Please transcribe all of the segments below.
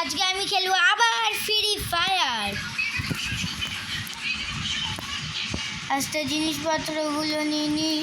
আজকে আমি খেলবো আবার ফ্রি ফায়ার। আজকে জিনিসপত্রগুলো নিয়ে নিই।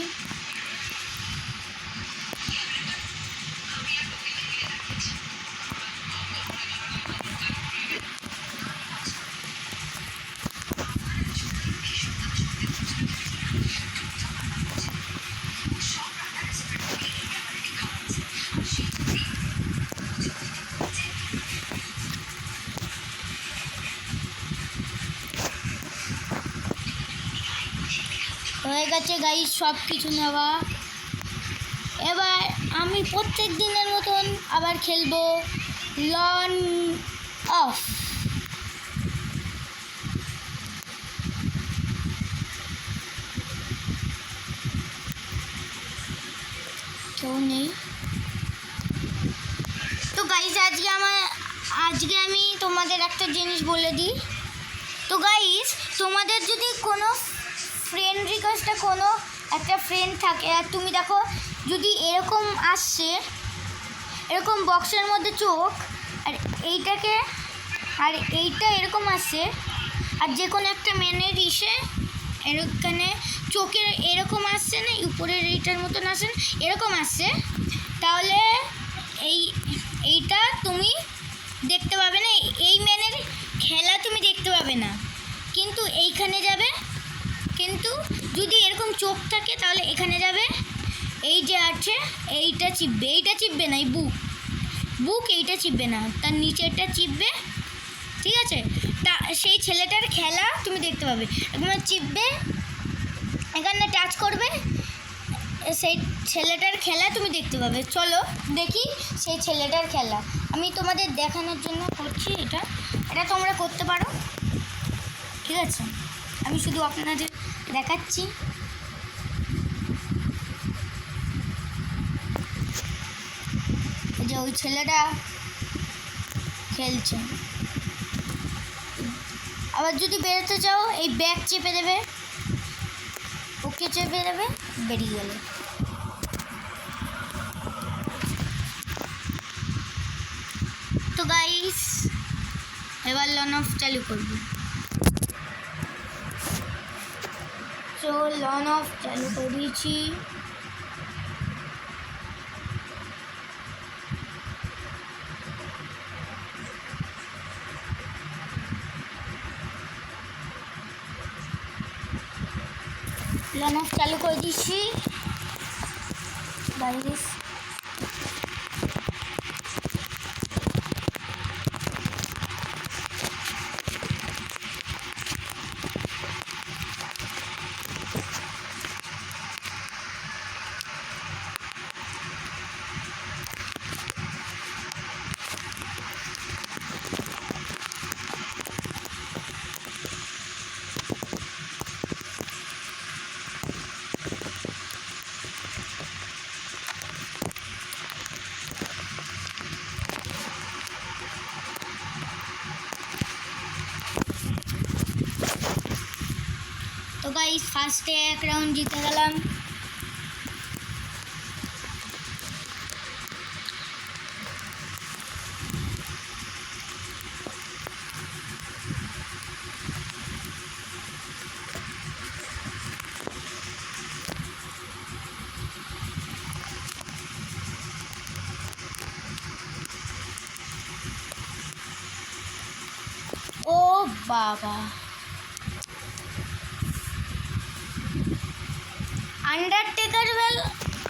হয়ে গেছে গাইস সব কিছু নেওয়া। এবার আমি প্রত্যেক দিনের মতন আবার খেলবো লন অফ। কেউ নেই তো গাইস। আজকে আমি তোমাদের একটা জিনিস বলে দিই। তো গাইস, তোমাদের যদি কোনো ফ্রেন্ড রিকোয়েস্টে কোনো একটা ফ্রেন্ড থাকে আর তুমি দেখো যদি এরকম আসছে, এরকম বক্সের মধ্যে চোখ আর এইটা এরকম আসছে, আর যে কোনো একটা মেনের ইসে এখানে চোখের এরকম আসছে না, উপরের এইটার মতন আসছে এরকম আসছে, তাহলে এইটা তুমি দেখতে পাবে না। এই মেনের খেলা তুমি দেখতে পাবে না, কিন্তু এইখানে যাবে। কিন্তু যদি এরকম চোখ থাকে তাহলে এখানে যাবে, এই যে আছে এইটা চিপবে, এইটা চিপবে না, এই বুক এইটা চিপবে না, তার নিচেরটা চিপবে, ঠিক আছে? তা সেই ছেলেটার খেলা তুমি দেখতে পাবে। একবার চিপবে, এখানে টাচ করবে, সেই ছেলেটার খেলা তুমি দেখতে পাবে। চলো দেখি সেই ছেলেটার খেলা। আমি তোমাদের দেখানোর জন্য করছি, এটা তোমরা করতে পারো, ঠিক আছে? আমি শুধু আপনাদের দেখাচ্ছি। যে ওই ছেলেটা খেলছে। আবার যদি বেরোতে চাও এই ব্যাগ চেপে দেবে, ওকে চেপে দেবে, বেরিয়ে গেলে। তো গাইস এবার লন অফ চালু করব। তো লন অফ চালু করে দিয়েছি। লন অফ চালু করে দিচ্ছি গাইস। তো গাইস ফার্স্টে এক রাউন্ড জিতে গেলাম। ও বাবা,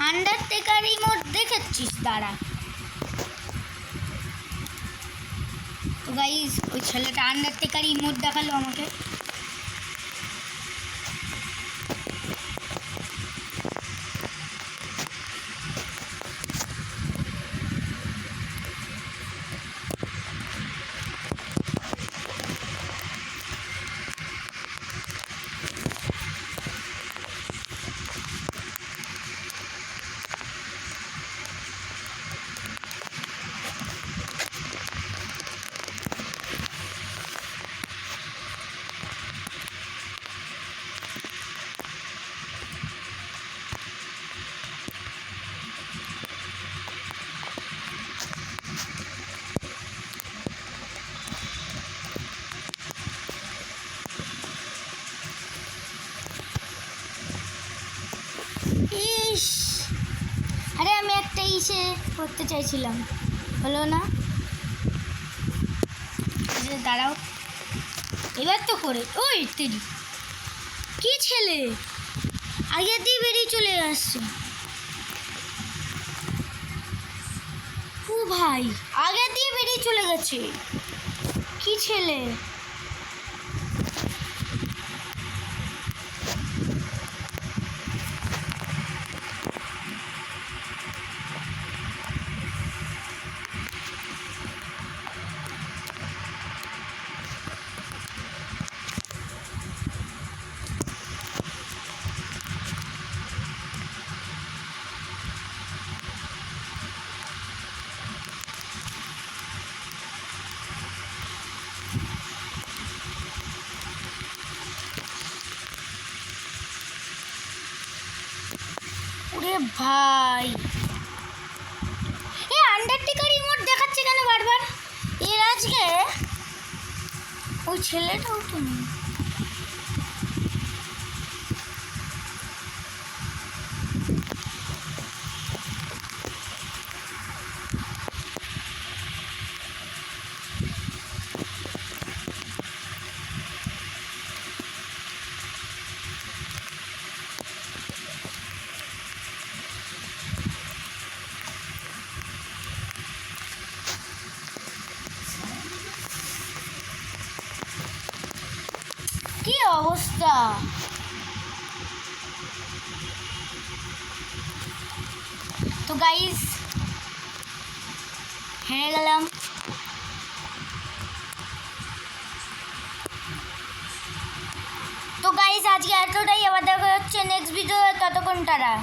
আন্ডারটেকার ইমোট দেখেছিস? দাঁড়া। তো গাইস ওই ছেলেটা আন্ডারটেকার ইমোট দেখালো আমাকে। করতে চাইছিলাম, হলো না। দাঁড়াও, এবার তো করে। ওই তেরি, কি ছেলে আগে দিয়ে বেরিয়ে চলে আসছে। ও ভাই, আগে দিয়ে বেরিয়ে চলে গেছে, কি ছেলে। ওরে ভাই, এই আন্ডারটেকার রিমোট দেখাচ্ছে কেন বারবার? এর আজকে ওই ছেলেটাও তো নেই। কি অবস্থা। তো গাইস, হেরে গেলাম। তো গাইস, আজকে এতটাই। আবার দেখা হচ্ছে নেক্সট ভিডিও। ততক্ষণ টাটা।